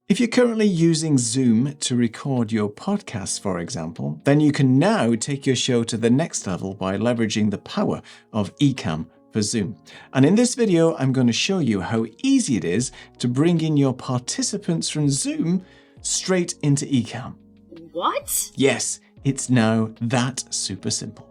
If you're currently using Zoom to record your podcast, for example, then you can now take your show to the next level by leveraging the power of Ecamm for Zoom. And in this video, I'm going to show you how easy it is to bring in your participants from Zoom straight into Ecamm. What? Yes, it's now that super simple.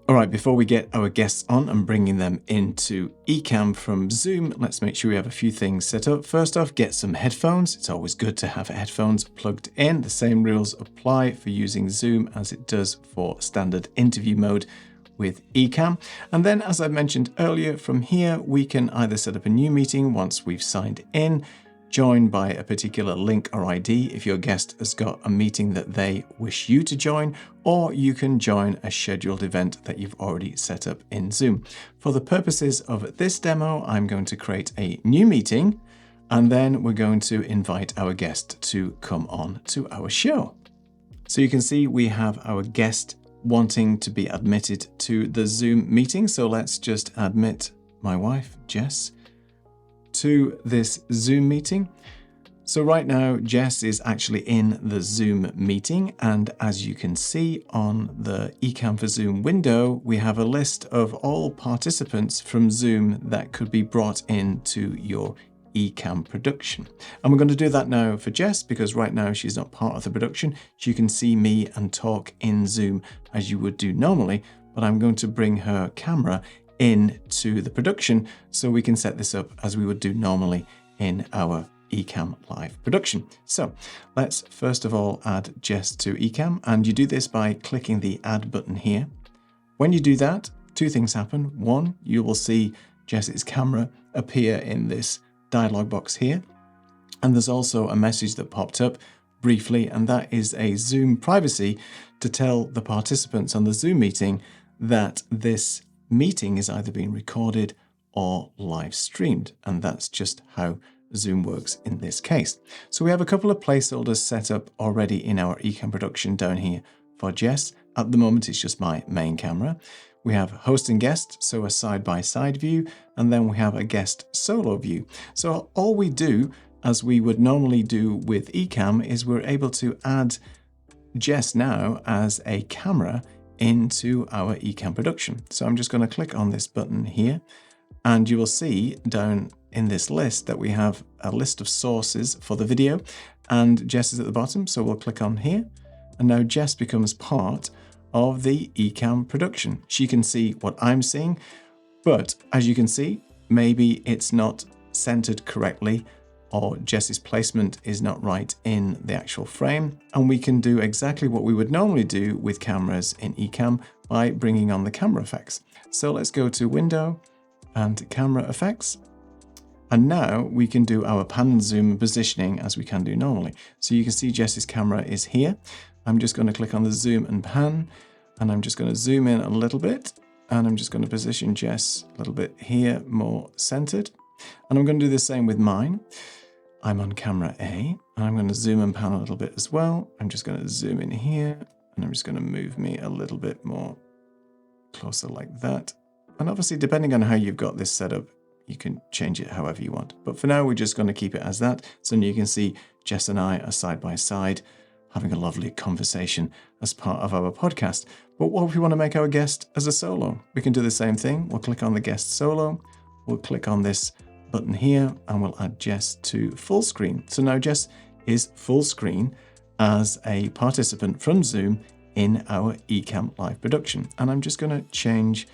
All right, before we get our guests on and bringing them into Ecamm from Zoom, let's make sure we have a few things set up. First off, get some headphones. It's always good to have headphones plugged in. The same rules apply for using Zoom as it does for standard interview mode with Ecamm. And then, as I mentioned earlier, from here, we can either set up a new meeting once we've signed in, join by a particular link or ID if your guest has got a meeting that they wish you to join, or you can join a scheduled event that you've already set up in Zoom. For the purposes of this demo, I'm going to create a new meeting, and then we're going to invite our guest to come on to our show. So you can see we have our guest wanting to be admitted to the Zoom meeting. So let's just admit my wife, Jess, to this Zoom meeting. So right now, Jess is actually in the Zoom meeting. And as you can see on the Ecamm for Zoom window, we have a list of all participants from Zoom that could be brought into your Ecamm production. And we're going to do that now for Jess because right now she's not part of the production. She can see me and talk in Zoom as you would do normally, but I'm going to bring her camera into the production so we can set this up as we would do normally in our Ecamm live production. So let's first of all add Jess to Ecamm, and you do this by clicking the add button here. When you do that, two things happen. One, you will see Jess's camera appear in this dialog box here, and there's also a message that popped up briefly, and that is a Zoom privacy to tell the participants on the Zoom meeting that this meeting is either being recorded or live streamed, and that's just how Zoom works in this case. So we have a couple of placeholders set up already in our Ecamm production down here for Jess. At the moment, it's just my main camera. We have host and guest, so a side-by-side view, and then we have a guest solo view. So all we do, as we would normally do with Ecamm, is we're able to add Jess now as a camera into our Ecamm production. So I'm just going to click on this button here, and you will see down in this list that we have a list of sources for the video, and Jess is at the bottom. So we'll click on here, and now Jess becomes part of the Ecamm production. She can see what I'm seeing, but as you can see, maybe it's not centered correctly, or Jess's placement is not right in the actual frame. And we can do exactly what we would normally do with cameras in Ecamm by bringing on the camera effects. So let's go to Window and Camera Effects. And now we can do our pan and zoom positioning as we can do normally. So you can see Jess's camera is here. I'm just going to click on the zoom and pan, and I'm just going to zoom in a little bit. And I'm just going to position Jess a little bit here, more centered. And I'm going to do the same with mine. I'm on camera A, and I'm going to zoom and pan a little bit as well. I'm just going to zoom in here, and I'm just going to move me a little bit more closer like that. And obviously, depending on how you've got this set up, you can change it however you want. But for now, we're just going to keep it as that. So you can see Jess and I are side by side, having a lovely conversation as part of our podcast. But what if we want to make our guest as a solo? We can do the same thing. We'll click on the guest solo. We'll click on this button here, and we'll add Jess to full screen. So now Jess is full screen as a participant from Zoom in our Ecamm live production. And I'm just going to change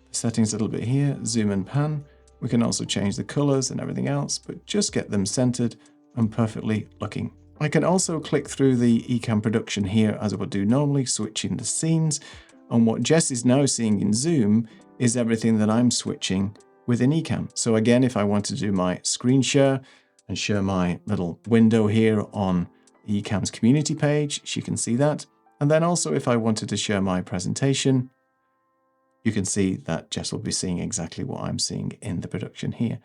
the settings a little bit here, zoom and pan. We can also change the colors and everything else, but just get them centered and perfectly looking. I can also click through the Ecamm production here as I would do normally, switching the scenes. And what Jess is now seeing in Zoom is everything that I'm switching within Ecamm. So again, if I want to do my screen share and share my little window here on Ecamm's community page, she can see that. And then also if I wanted to share my presentation, you can see that Jess will be seeing exactly what I'm seeing in the production here.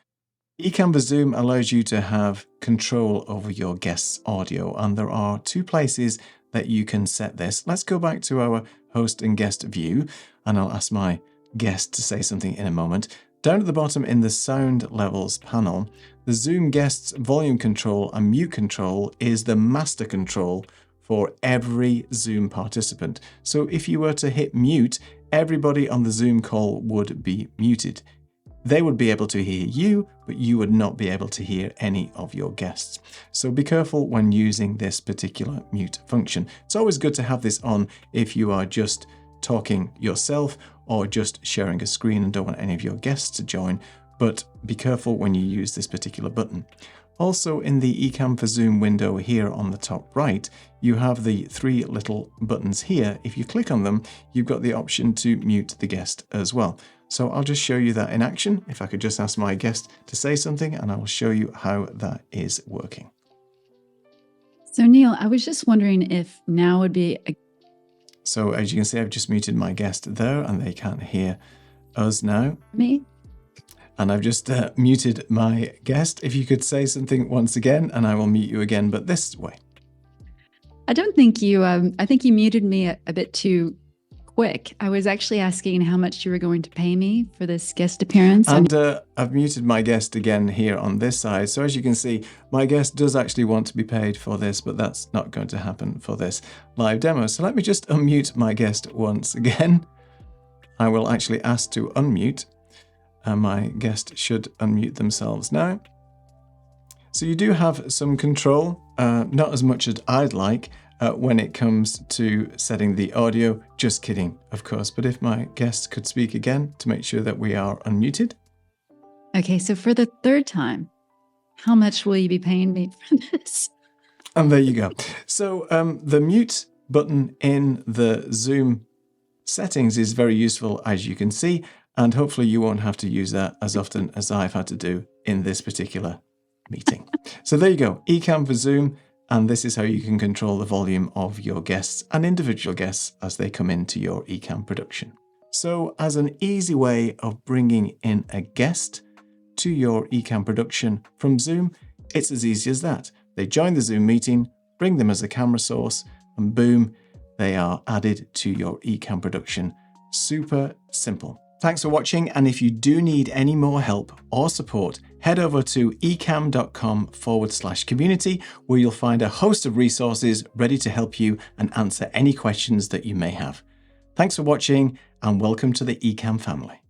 Ecamm for Zoom allows you to have control over your guest's audio, and there are two places that you can set this. Let's go back to our host and guest view, and I'll ask my guest to say something in a moment. Down at the bottom in the sound levels panel, the Zoom guests volume control and mute control is the master control for every Zoom participant. So if you were to hit mute, everybody on the Zoom call would be muted. They would be able to hear you, but you would not be able to hear any of your guests. So be careful when using this particular mute function. It's always good to have this on if you are just talking yourself or just sharing a screen and don't want any of your guests to join, but be careful when you use this particular button. Also in the Ecamm for Zoom window here on the top right, you have the three little buttons here. If you click on them, you've got the option to mute the guest as well. So I'll just show you that in action. If I could just ask my guest to say something, and I will show you how that is working. So Neil, I was just wondering if now would be a... So as you can see, I've just muted my guest there and they can't hear us now. Me? And I've just muted my guest. If you could say something once again, and I will mute you again, but this way. I don't think you, I think you muted me a bit too quick. I was actually asking how much you were going to pay me for this guest appearance. And I've muted my guest again here on this side. So as you can see, my guest does actually want to be paid for this, but that's not going to happen for this live demo. So let me just unmute my guest once again. I will actually ask to unmute, and my guest should unmute themselves now. So you do have some control, not as much as I'd like, when it comes to setting the audio. Just kidding, of course. But if my guest could speak again to make sure that we are unmuted. Okay, so for the third time, how much will you be paying me for this? And there you go. So the mute button in the Zoom settings is very useful, as you can see, and hopefully you won't have to use that as often as I've had to do in this particular meeting. So there you go, Ecamm for Zoom. And this is how you can control the volume of your guests and individual guests as they come into your Ecamm production. So as an easy way of bringing in a guest to your Ecamm production from Zoom, it's as easy as that. They join the Zoom meeting, bring them as a camera source, and boom, they are added to your Ecamm production. Super simple. Thanks for watching, and if you do need any more help or support, head over to ecamm.com/community, where you'll find a host of resources ready to help you and answer any questions that you may have. Thanks for watching, and welcome to the Ecamm family.